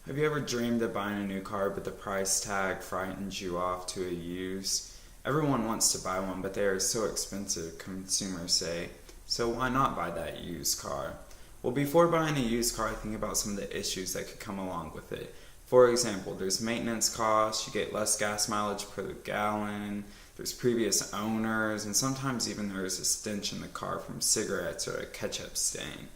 Have you ever dreamed of buying a new car but the price tag frightens you off to a used? Everyone wants to buy one, but they are so expensive, consumers say. So why not buy that used car? Well, before buying a used car, think about some of the issues that could come along with it. For example, there's maintenance costs, you get less gas mileage per gallon, there's previous owners, and sometimes even there's a stench in the car from cigarettes or a ketchup stain.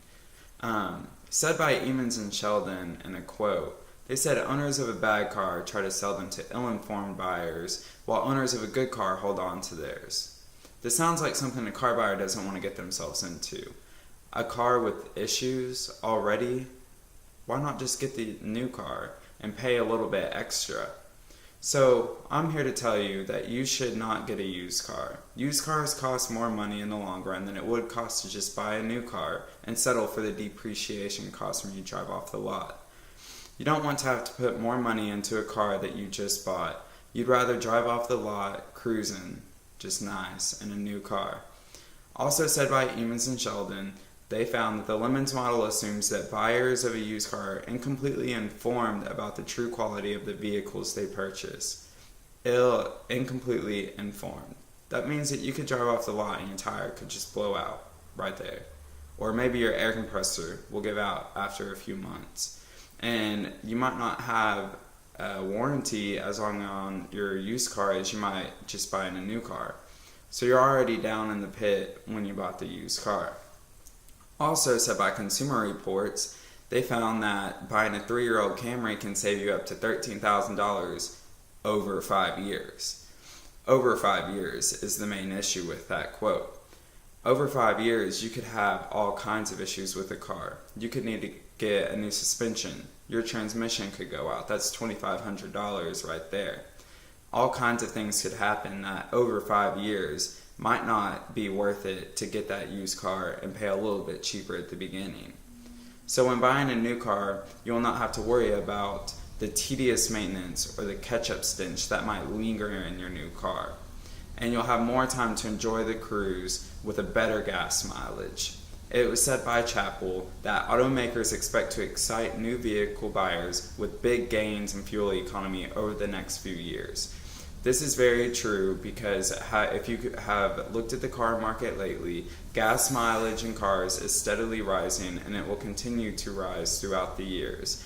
Said by Emmons and Sheldon in a quote, they said owners of a bad car try to sell them to ill-informed buyers, while owners of a good car hold on to theirs. This sounds like something a car buyer doesn't want to get themselves into. A car with issues already? Why not just get the new car and pay a little bit extra? So I'm here to tell you that you should not get a used car. Used cars cost more money in the long run than it would cost to just buy a new car and settle for the depreciation cost when you drive off the lot. You don't want to have to put more money into a car that you just bought. You'd rather drive off the lot, cruising, just nice, in a new car. Also said by Emmons and Sheldon, they found that the Lemons model assumes that buyers of a used car are incompletely informed about the true quality of the vehicles they purchase. Incompletely informed. That means that you could drive off the lot and your tire could just blow out right there. Or maybe your air compressor will give out after a few months. And you might not have a warranty as long on your used car as you might just buying a new car. So you're already down in the pit when you bought the used car. Also said by Consumer Reports, they found that buying a 3-year-old Camry can save you up to $13,000 over 5 years. Over 5 years is the main issue with that quote. Over 5 years, you could have all kinds of issues with the car. You could need to get a new suspension. Your transmission could go out. That's $2,500 right there. All kinds of things could happen that over 5 years might not be worth it to get that used car and pay a little bit cheaper at the beginning. So when buying a new car, you will not have to worry about the tedious maintenance or the ketchup stench that might linger in your new car. And you'll have more time to enjoy the cruise with a better gas mileage. It was said by Chappell that automakers expect to excite new vehicle buyers with big gains in fuel economy over the next few years. This is very true because if you have looked at the car market lately, gas mileage in cars is steadily rising and it will continue to rise throughout the years.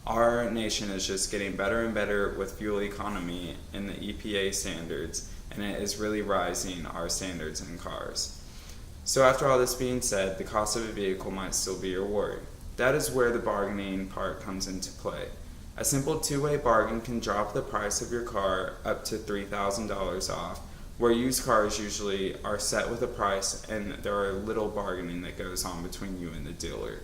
Our nation is just getting better and better with fuel economy in the EPA standards, and it is really rising our standards in cars. So after all this being said, the cost of a vehicle might still be your worry. That is where the bargaining part comes into play. A simple two-way bargain can drop the price of your car up to $3,000 off, where used cars usually are set with a price and there are little bargaining that goes on between you and the dealer.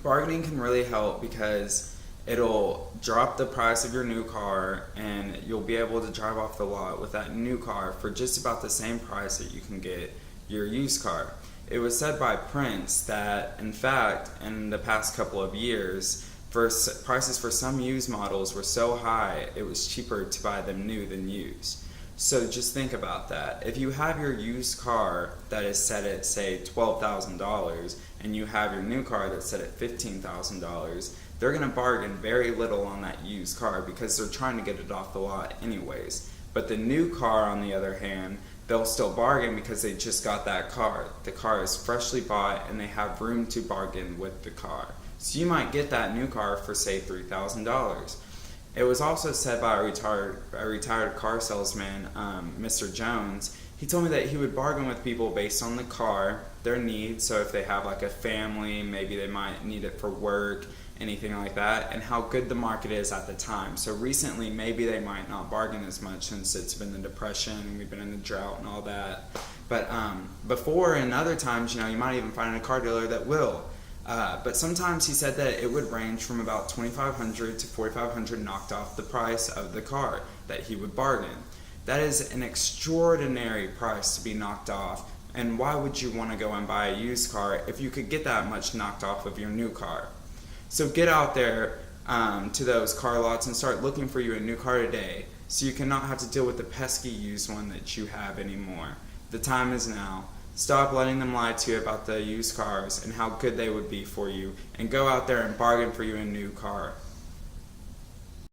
Bargaining can really help because it'll drop the price of your new car and you'll be able to drive off the lot with that new car for just about the same price that you can get your used car. It was said by Prince that, in fact, in the past couple of years, prices for some used models were so high it was cheaper to buy them new than used. So just think about that. If you have your used car that is set at, say, $12,000 and you have your new car that's set at $15,000, they're going to bargain very little on that used car because they're trying to get it off the lot anyways. But the new car, on the other hand, they'll still bargain because they just got that car. The car is freshly bought and they have room to bargain with the car. So you might get that new car for, say, $3,000. It was also said by a retired car salesman, Mr. Jones. He told me that he would bargain with people based on the car, their needs, so if they have like a family, maybe they might need it for work, anything like that, and how good the market is at the time. So recently, maybe they might not bargain as much since it's been the depression and we've been in the drought and all that. But before and other times, you might even find a car dealer that will. But sometimes he said that it would range from about $2,500 to $4,500 knocked off the price of the car that he would bargain. That is an extraordinary price to be knocked off. And why would you want to go and buy a used car if you could get that much knocked off of your new car? So get out there to those car lots and start looking for you a new car today so you cannot have to deal with the pesky used one that you have anymore. The time is now. Stop letting them lie to you about the used cars and how good they would be for you, and go out there and bargain for you a new car.